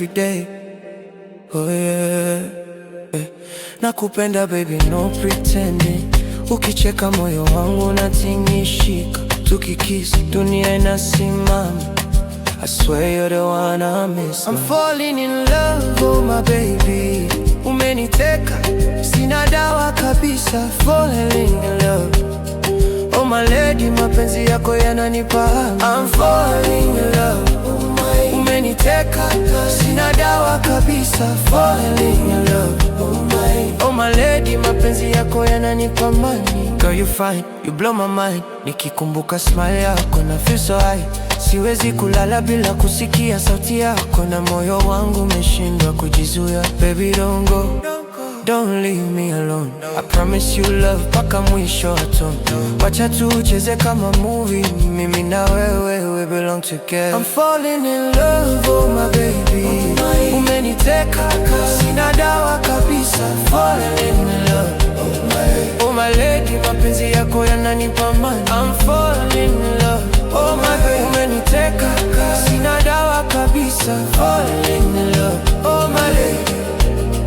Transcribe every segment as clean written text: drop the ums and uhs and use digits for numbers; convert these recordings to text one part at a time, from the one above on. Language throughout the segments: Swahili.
every day. Oh yeah, yeah. Nakupenda baby, no pretending. Ukicheka moyo wangu unatingishika. Tukikiss dunia inasimama. I swear you're the one I miss. I'm falling in love, oh my baby. Umeniteka, sina dawa kabisa. Falling in love, oh my lady, mapenzi yako yananipa. I'm falling in love, umeniteka, sina dawa kabisa. Falling in love, oh my lady, mapenzi yako yananipa amani. Girl you fine, you blow my mind. Nikikumbuka smile yako na feel so high. Siwezi kulala bila kusikia sauti yako, na moyo wangu umeshindwa kujizuia. Baby don't go, don't leave me alone. I promise you love paka mwisho atom. Wacha tucheze kama movie, mimi na wewe, we belong together. I'm falling in love, oh my baby. Umeniteka, sina dawa kabisa. Falling in love, oh my lady, mapenzi yako yananipa amani. I'm falling in love, oh my baby. Umeniteka, sina dawa kabisa. Falling in love, oh my lady,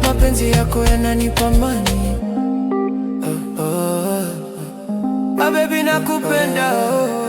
mapenzi yako yananipa amani. Oh, oh, oh. Ah baby nakupenda, oh.